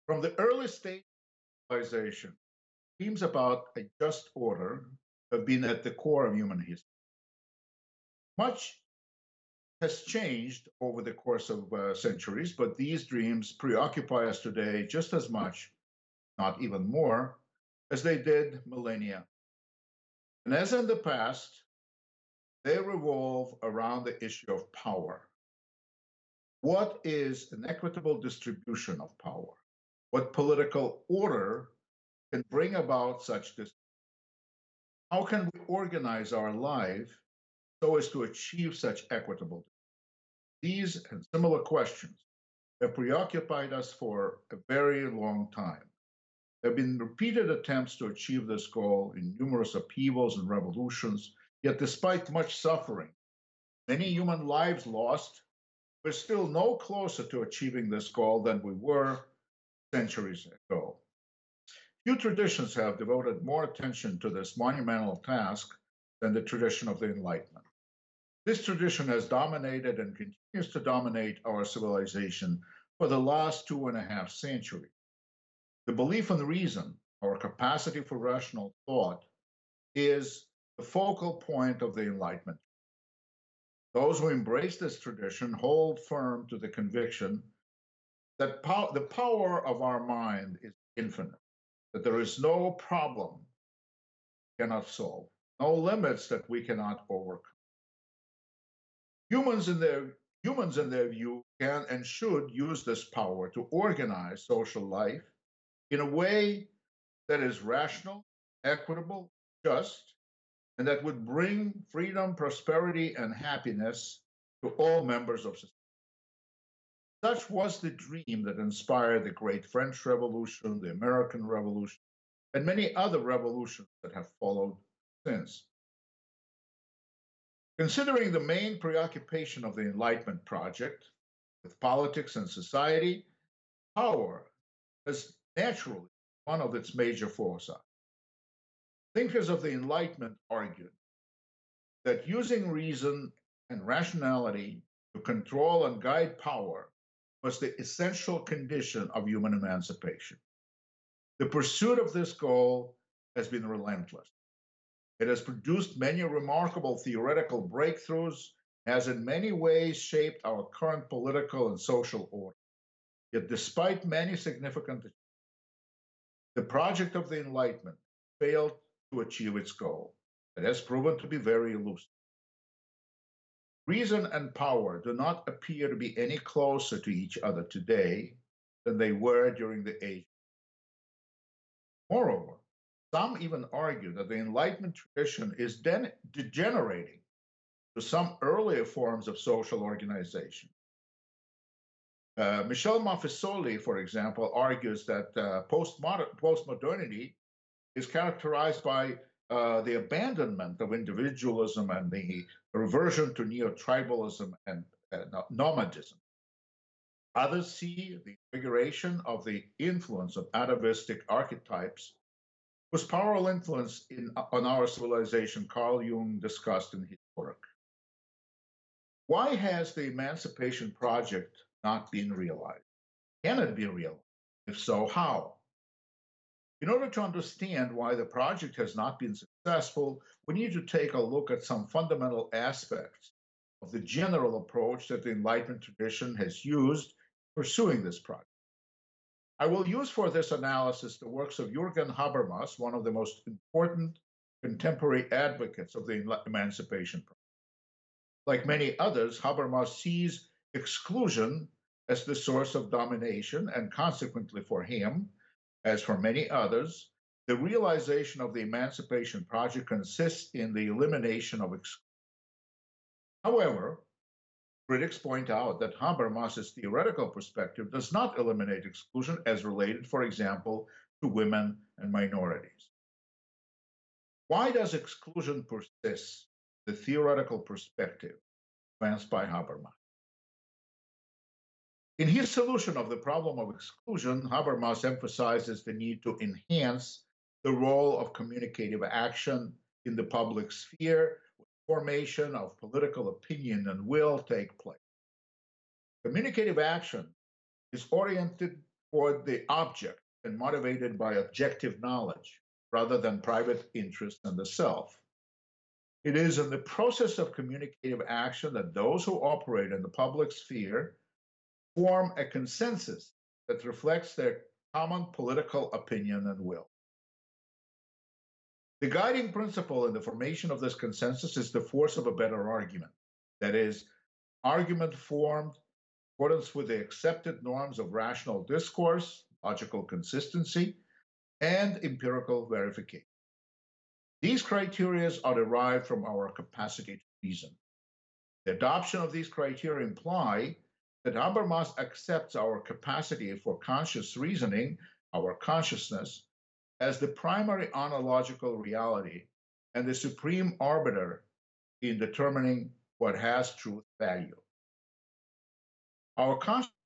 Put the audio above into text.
From the early stage of civilization, themes about a just order have been at the core of human history. Much has changed over the course of centuries, but these dreams preoccupy us today just as much, not even more, as they did millennia. And as in the past, they revolve around the issue of power. What is an equitable distribution of power? What political order can bring about such distribution? How can we organize our life so as to achieve such equitable? These and similar questions have preoccupied us for a very long time. There have been repeated attempts to achieve this goal in numerous upheavals and revolutions, yet despite much suffering, many human lives lost, we're still no closer to achieving this goal than we were centuries ago. Few traditions have devoted more attention to this monumental task than the tradition of the Enlightenment. This tradition has dominated and continues to dominate our civilization for the last 2.5 centuries. The belief in reason, our capacity for rational thought, is the focal point of the Enlightenment. Those who embrace this tradition hold firm to the conviction that the power of our mind is infinite, that there is no problem we cannot solve, no limits that we cannot overcome. Humans in their view can and should use this power to organize social life in a way that is rational, equitable, just, and that would bring freedom, prosperity, and happiness to all members of society. Such was the dream that inspired the Great French Revolution, the American Revolution, and many other revolutions that have followed since. Considering the main preoccupation of the Enlightenment project with politics and society, power is naturally one of its major foci. Thinkers of the Enlightenment argued that using reason and rationality to control and guide power was the essential condition of human emancipation. The pursuit of this goal has been relentless. It has produced many remarkable theoretical breakthroughs, has in many ways shaped our current political and social order. Yet, despite many significant achievements, the project of the Enlightenment failed to achieve its goal. It has proven to be very elusive. Reason and power do not appear to be any closer to each other today than they were during the age. Moreover, some even argue that the Enlightenment tradition is degenerating to some earlier forms of social organization. Michel Maffesoli, for example, argues that postmodernity is characterized by the abandonment of individualism and the reversion to neo-tribalism and nomadism. Others see the invigoration of the influence of atavistic archetypes, whose powerful influence on our civilization Carl Jung discussed in his work. Why has the Emancipation Project not been realized? Can it be realized? If so, how? In order to understand why the project has not been successful, we need to take a look at some fundamental aspects of the general approach that the Enlightenment tradition has used pursuing this project. I will use for this analysis the works of Jürgen Habermas, one of the most important contemporary advocates of the Emancipation Project. Like many others, Habermas sees exclusion as the source of domination, and consequently for him, as for many others, the realization of the Emancipation Project consists in the elimination of exclusion. However, critics point out that Habermas's theoretical perspective does not eliminate exclusion as related, for example, to women and minorities. Why does exclusion persist, the theoretical perspective advanced by Habermas? In his solution of the problem of exclusion, Habermas emphasizes the need to enhance the role of communicative action in the public sphere, where formation of political opinion and will take place. Communicative action is oriented toward the object and motivated by objective knowledge rather than private interest in the self. It is in the process of communicative action that those who operate in the public sphere form a consensus that reflects their common political opinion and will. The guiding principle in the formation of this consensus is the force of a better argument. That is, argument formed in accordance with the accepted norms of rational discourse, logical consistency, and empirical verification. These criteria are derived from our capacity to reason. The adoption of these criteria imply that Habermas accepts our capacity for conscious reasoning, our consciousness, as the primary ontological reality and the supreme arbiter in determining what has truth value. Our consciousness